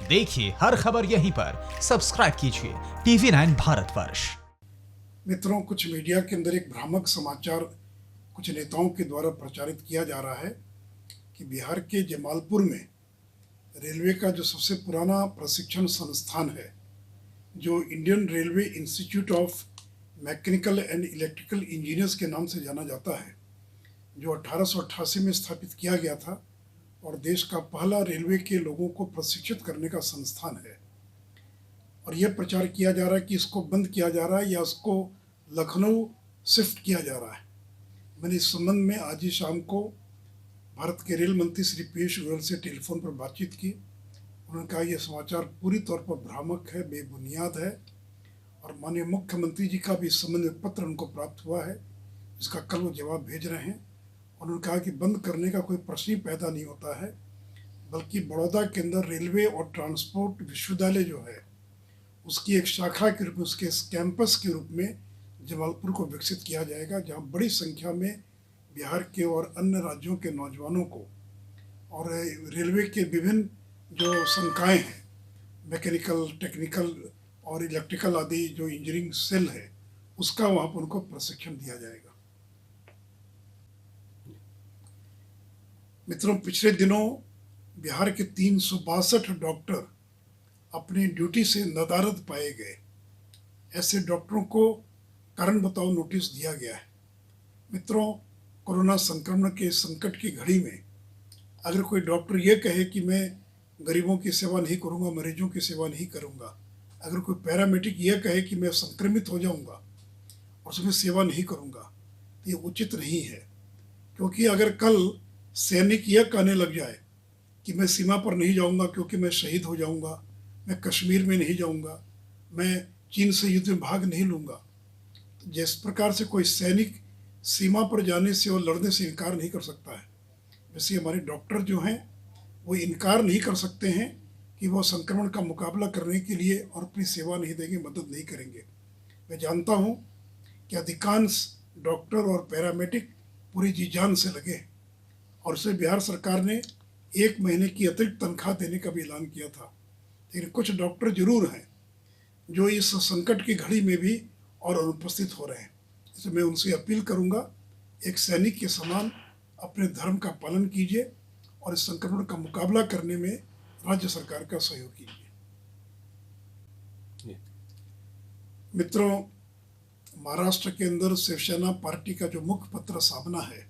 देखिए हर खबर यहीं पर, सब्सक्राइब कीजिए TV9 भारतवर्ष। मित्रों, कुछ मीडिया के अंदर एक भ्रामक समाचार कुछ नेताओं के द्वारा प्रचारित किया जा रहा है कि बिहार के जमालपुर में रेलवे का जो सबसे पुराना प्रशिक्षण संस्थान है, जो Indian railway institute of mechanical and electrical engineers के नाम से जाना जाता है, जो 1888 में स्थापित किया गया था और देश का पहला रेलवे के लोगों को प्रशिक्षित करने का संस्थान है। और यह प्रचार किया जा रहा है कि इसको बंद किया जा रहा है या उसको लखनऊ शिफ्ट किया जा रहा है। मैंने इस संबंध में आज ही शाम को भारत के रेल मंत्री श्री पीयूष गोयल से टेलीफोन पर बातचीत की। उन्होंने कहा यह समाचार पूरी तौर पर भ्रामक है, बेबुनियाद है और माननीय मुख्यमंत्री जी का भी इस संबंध में पत्र उनको प्राप्त हुआ है, जिसका कल वो जवाब भेज रहे हैं। उन्होंने कहा कि बंद करने का कोई प्रश्न ही पैदा नहीं होता है, बल्कि बड़ौदा के अंदर रेलवे और ट्रांसपोर्ट विश्वविद्यालय जो है उसकी एक शाखा के रूप में, उसके कैंपस के रूप में जमालपुर को विकसित किया जाएगा, जहां बड़ी संख्या में बिहार के और अन्य राज्यों के नौजवानों को और रेलवे के विभिन्न जो संकाय हैं, मैकेनिकल, टेक्निकल और इलेक्ट्रिकल आदि जो इंजीनियरिंग सेल है, उसका वहाँ पर उनको प्रशिक्षण दिया जाएगा। मित्रों, पिछले दिनों बिहार के 362 डॉक्टर अपनी ड्यूटी से नदारद पाए गए। ऐसे डॉक्टरों को कारण बताओ नोटिस दिया गया है। मित्रों, कोरोना संक्रमण के संकट की घड़ी में अगर कोई डॉक्टर ये कहे कि मैं गरीबों की सेवा नहीं करूंगा, मरीजों की सेवा नहीं करूंगा, अगर कोई पैरामेडिक ये कहे कि मैं संक्रमित हो जाऊंगा और उसमें सेवा नहीं करूंगा, तो ये उचित नहीं है। क्योंकि अगर कल सैनिक यह कहने लग जाए कि मैं सीमा पर नहीं जाऊंगा क्योंकि मैं शहीद हो जाऊंगा, मैं कश्मीर में नहीं जाऊंगा, मैं चीन से युद्ध में भाग नहीं लूंगा, तो जिस प्रकार से कोई सैनिक सीमा पर जाने से और लड़ने से इनकार नहीं कर सकता है, वैसे हमारे डॉक्टर जो हैं वो इनकार नहीं कर सकते हैं कि वो संक्रमण का मुकाबला करने के लिए और अपनी सेवा नहीं देंगे, मदद नहीं करेंगे। मैं जानता हूँ कि अधिकांश डॉक्टर और पैरामेडिक पूरी जी जान से लगे और उसे बिहार सरकार ने 1 महीने की अतिरिक्त तनख्वाह देने का भी ऐलान किया था। लेकिन कुछ डॉक्टर जरूर हैं जो इस संकट की घड़ी में भी और अनुपस्थित हो रहे हैं। इसलिए मैं उनसे अपील करूंगा, एक सैनिक के समान अपने धर्म का पालन कीजिए और इस संक्रमण का मुकाबला करने में राज्य सरकार का सहयोग कीजिए। मित्रों, महाराष्ट्र के अंदर शिवसेना पार्टी का जो मुख्य पत्र सामना है,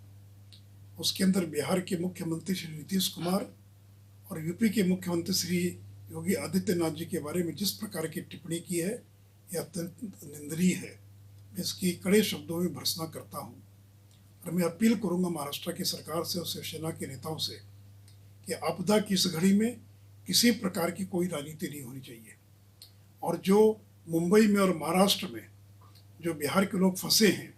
उसके अंदर बिहार के मुख्यमंत्री श्री नीतीश कुमार और यूपी के मुख्यमंत्री श्री योगी आदित्यनाथ जी के बारे में जिस प्रकार की टिप्पणी की है, यह अत्यंत निंदनीय है। मैं इसकी कड़े शब्दों में भर्त्सना करता हूँ और मैं अपील करूँगा महाराष्ट्र की सरकार से और शिवसेना के नेताओं से कि आपदा की इस घड़ी में किसी प्रकार की कोई राजनीति नहीं होनी चाहिए। और जो मुंबई में और महाराष्ट्र में जो बिहार के लोग फंसे हैं,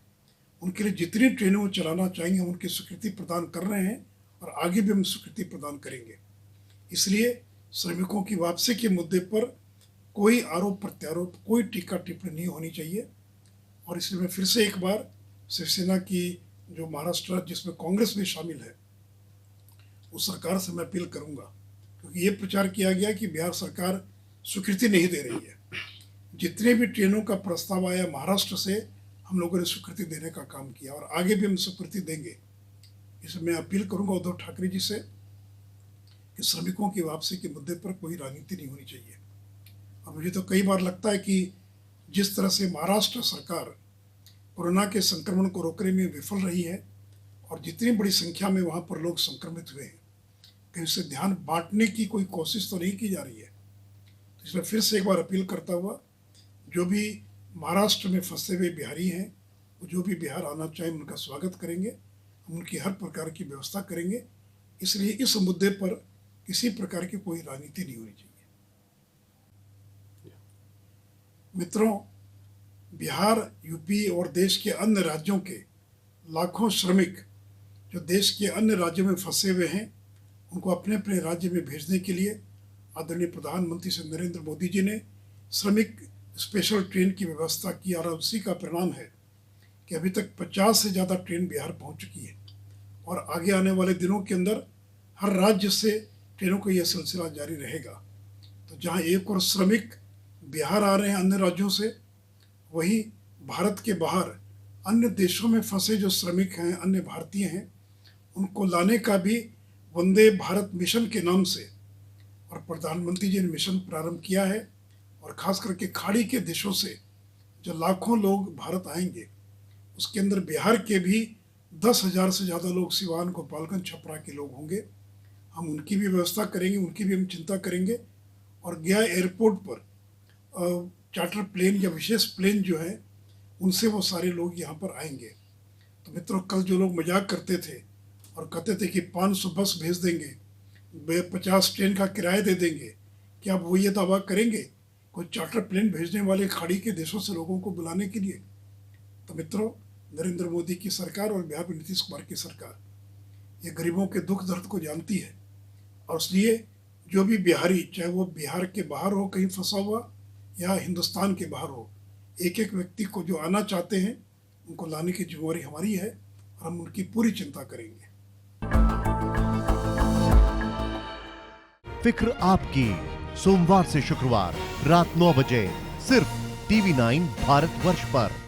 उनके लिए जितनी ट्रेनें वो चलाना चाहेंगे हम उनकी स्वीकृति प्रदान कर रहे हैं और आगे भी हम स्वीकृति प्रदान करेंगे। इसलिए श्रमिकों की वापसी के मुद्दे पर कोई आरोप प्रत्यारोप, कोई टीका टिप्पणी नहीं होनी चाहिए। और इसलिए मैं फिर से एक बार शिवसेना की जो महाराष्ट्र जिसमें कांग्रेस भी शामिल है, उस सरकार से मैं अपील करूंगा, क्योंकि ये प्रचार किया गया कि बिहार सरकार स्वीकृति नहीं दे रही है। जितने भी ट्रेनों का प्रस्ताव आया महाराष्ट्र से, हम लोगों ने स्वीकृति देने का काम किया और आगे भी हम स्वीकृति देंगे। इसमें मैं अपील करूंगा उद्धव ठाकरे जी से कि श्रमिकों की वापसी के मुद्दे पर कोई राजनीति नहीं होनी चाहिए। और मुझे तो कई बार लगता है कि जिस तरह से महाराष्ट्र सरकार कोरोना के संक्रमण को रोकने में विफल रही है और जितनी बड़ी संख्या में वहाँ पर लोग संक्रमित हुए हैं, कहीं उससे ध्यान बांटने की कोई कोशिश तो नहीं की जा रही है। तो इसलिए फिर से एक बार अपील करता हुआ, जो भी महाराष्ट्र में फंसे हुए बिहारी हैं, वो जो भी बिहार आना चाहें उनका स्वागत करेंगे, हम उनकी हर प्रकार की व्यवस्था करेंगे। इसलिए इस मुद्दे पर किसी प्रकार की कोई राजनीति नहीं होनी चाहिए। मित्रों, बिहार, यूपी और देश के अन्य राज्यों के लाखों श्रमिक जो देश के अन्य राज्यों में फंसे हुए हैं, उनको अपने अपने राज्य में भेजने के लिए आदरणीय प्रधानमंत्री श्री नरेंद्र मोदी जी ने श्रमिक स्पेशल ट्रेन की व्यवस्था की और उसी का परिणाम है कि अभी तक 50 से ज़्यादा ट्रेन बिहार पहुंच चुकी है और आगे आने वाले दिनों के अंदर हर राज्य से ट्रेनों का यह सिलसिला जारी रहेगा। तो जहाँ एक और श्रमिक बिहार आ रहे हैं अन्य राज्यों से, वहीं भारत के बाहर अन्य देशों में फंसे जो श्रमिक हैं, अन्य भारतीय हैं, उनको लाने का भी वंदे भारत मिशन के नाम से और प्रधानमंत्री जी ने मिशन प्रारंभ किया है। और खास करके खाड़ी के देशों से जो लाखों लोग भारत आएंगे, उसके अंदर बिहार के भी 10,000 से ज़्यादा लोग सिवान, गोपालगंज, छपरा के लोग होंगे। हम उनकी भी व्यवस्था करेंगे, उनकी भी हम चिंता करेंगे। और गया एयरपोर्ट पर चार्टर प्लेन या विशेष प्लेन जो है, उनसे वो सारे लोग यहाँ पर आएंगे। तो मित्रों, कल जो लोग मजाक करते थे और कहते थे कि 500 बस भेज देंगे, 50 ट्रेन का किराया दे देंगे, क्या अब वो ये दावा करेंगे कोई चार्टर प्लेन भेजने वाले खाड़ी के देशों से लोगों को बुलाने के लिए? तो मित्रों, नरेंद्र मोदी की सरकार और बिहार में नीतीश कुमार की सरकार ये गरीबों के दुख दर्द को जानती है। और इसलिए जो भी बिहारी, चाहे वो बिहार के बाहर हो कहीं फंसा हुआ या हिंदुस्तान के बाहर हो, एक एक व्यक्ति को जो आना चाहते हैं उनको लाने की जिम्मेवारी हमारी है और हम उनकी पूरी चिंता करेंगे। फिक्र आपकी, सोमवार से शुक्रवार रात 9 बजे सिर्फ TV9 भारतवर्ष पर।